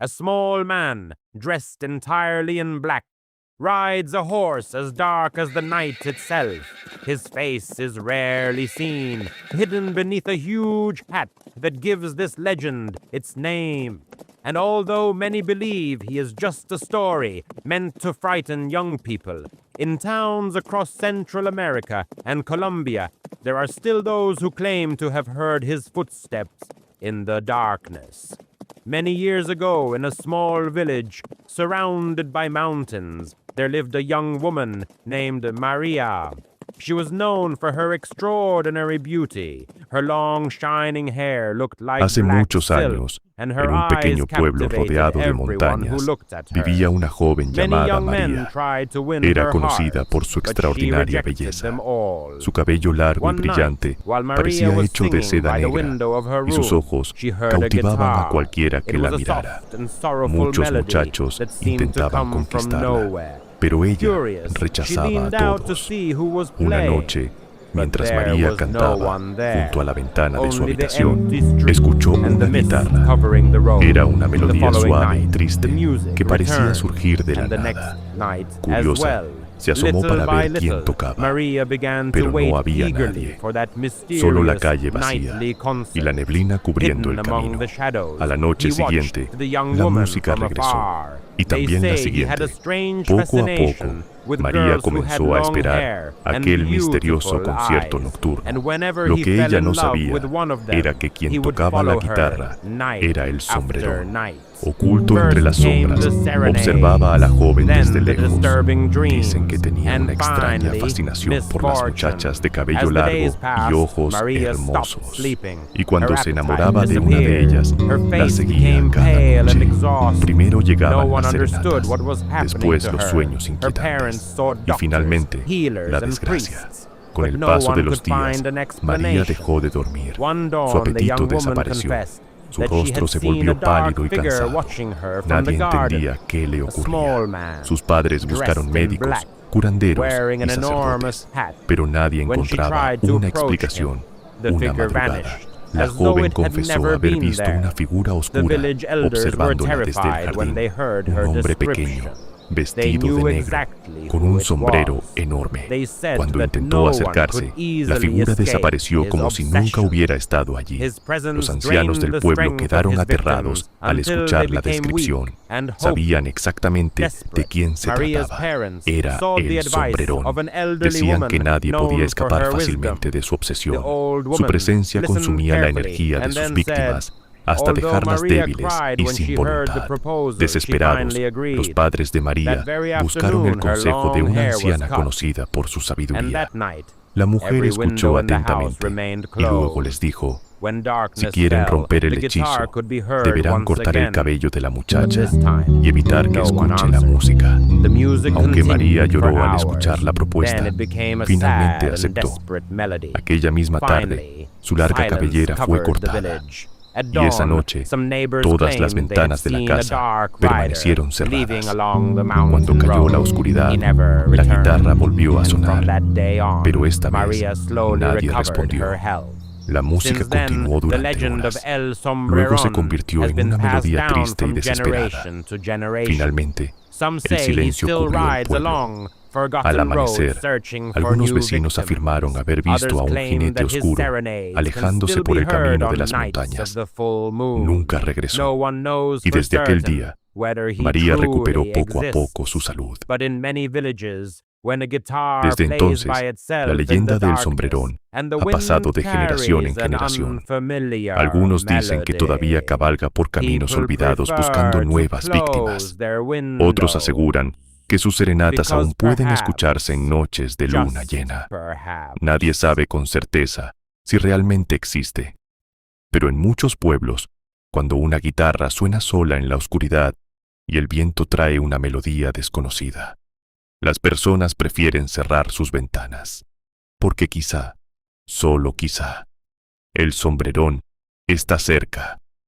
A small man, dressed entirely in black, rides a horse as dark as the night itself. His face is rarely seen, hidden beneath a huge hat that gives this legend its name. And although many believe he is just a story meant to frighten young people, in towns across Central America and Colombia, there are still those who claim to have heard his footsteps in the darkness. Many years ago, in a small village surrounded by mountains, there lived a young woman named Maria. She was known for her extraordinary beauty. Her long, shining hair looked like Hace black muchos silk, años, and en her un pequeño eyes pueblo captivated rodeado de everyone who montañas, looked at her. vivía una joven Many llamada young men María. tried to win Era her conocida heart, por su but she extraordinaria rejected belleza. them all. Su cabello largo y One brillante night, while Maria parecía was hecho de singing seda by the negra, window of her y sus room, ojos she heard a cautivaban a guitar. cualquiera que It la was a mirara. soft and sorrowful Muchos melody muchachos that seemed to intentaban come from conquistarla, nowhere. pero ella Curious, she rechazaba a leaned out to todos. see who was Una playing. noche, mientras there María was no cantaba one there. junto a la ventana de su Only the habitación, empty street escuchó and the una mist guitarra. covering the road. Era una The melodía following suave y night, triste the music que parecía returned, surgir de la and the nada. next night as Curiosa, well. se asomó Little para by ver quién little, tocaba, Maria began pero to no wait había eagerly nadie. for that Solo la mysterious calle vacía nightly y concert. la neblina cubriendo el Hidden among camino. the shadows, A la noche he siguiente, watched the young la woman música from regresó, afar. y también They la say he had a siguiente. strange Poco a fascination poco, with María girls who comenzó had a long esperar hair and aquel misterioso beautiful concierto eyes. nocturno. And whenever Lo he que fell ella in no love sabía with one of them, era que quien he would tocaba la follow her guitarra night era el after sombrerón. night. Oculto entre las First came sombras, the serenades, observaba a la joven then desde the lejos. disturbing dreams, Dicen que tenía and una extraña finally, fascinación por las misfortune. muchachas de cabello As the largo days y passed, ojos Maria stopped hermosos. sleeping. Y cuando Her se appetite enamoraba de una de disappeared. ellas, Her la face seguía became cada pale and noche. exhausted. Primero No llegaban one las understood what serenatas, was happening después to los her. sueños Her parents inquietantes sought y doctors, finalmente healers, la and desgracia. priests, Con but el no paso one de los could días, find an María explanation. dejó de dormir. One Su dawn, the apetito young woman desapareció. confessed Su that she rostro had se seen a volvió pálido y dark figure cansado. watching her from the Nadie garden. entendía qué le A small ocurría. man, Sus padres buscaron dressed in médicos, black, curanderos wearing y an sacerdotes, enormous hat. pero nadie When she encontraba tried to una approach explicación. him, the Una figure madrugada, vanished, la as though joven it had confesó never haber been visto there. una figura The oscura village elders were observándola desde el terrified when jardín, they heard un her hombre description. pequeño, They vestido de knew negro, exactly con who un it sombrero was. enorme. They said Cuando that intentó no one acercarse, could easily la figura escape desapareció his como si nunca obsession. hubiera estado allí. His presence Los ancianos drained del the pueblo strength of quedaron his aterrados victims al until escuchar they la became descripción. weak and Sabían hopeless. exactamente de Desperate, quién se Maria's trataba. parents Era sought the el advice sombrerón. of an elderly Decían woman que nadie known podía for escapar her fácilmente wisdom. de su obsesión. The old Su woman presencia listened consumía la carefully energía de and sus then víctimas said, hasta although dejarlas Maria débiles cried y when sin she heard the voluntad. proposal, she Desesperados, finally agreed. los padres de María That very buscaron el afternoon, her consejo de long una hair was anciana cut. conocida por su And sabiduría. that night, La mujer every escuchó window in the house atentamente remained y luego closed. les dijo: When si darkness quieren fell, romper el the guitar hechizo, could be heard deberán once cortar el again. cabello de la But muchacha this time, y evitar que no one escuche la answered. música. The music Aunque María continued for lloró al hours. escuchar la propuesta, Then it became a finalmente sad and aceptó. desperate melody. Aquella misma tarde, Finally, su larga silence cabellera fue covered the cortada. village. At Y esa dawn, noche, some neighbors todas las claimed they had ventanas de la seen a casa dark permanecieron rider leaving cerradas. along the mountain Cuando cayó road. la oscuridad, He never la returned. guitarra volvió a And from sonar, that day on, pero esta vez Maria slowly nadie recovered respondió. her health. La música Since then, continuó the durante legend of horas. El Luego se Sombrerón convirtió has en been una passed melodía down triste y from desesperada. generation to generation. Finalmente, Some el say he silencio still cubrió el rides pueblo. along Al forgotten amanecer, roads searching for algunos new vecinos victims. afirmaron haber visto Others a un claim jinete that his oscuro serenades can alejándose still por be el camino heard de on las nights montañas. of the full moon. Nunca No regresó. one knows Y for desde aquel certain día, whether he María recuperó truly poco a exists. poco su salud. But in many villages, when a guitar Desde plays entonces, by itself la in leyenda the del darkness, sombrerón and the ha pasado wind de generación en carries an generación. unfamiliar Algunos dicen que todavía melody, cabalga por caminos people olvidados prefer buscando to nuevas close víctimas. their window, Otros aseguran que sus serenatas aún because pueden perhaps, escucharse en noches de luna just llena. perhaps, Nadie sabe con certeza si realmente existe. Pero en muchos pueblos, cuando una guitarra suena sola en la oscuridad y el viento trae una melodía desconocida, las personas prefieren cerrar sus ventanas, porque quizá, solo quizá, el sombrerón está cerca.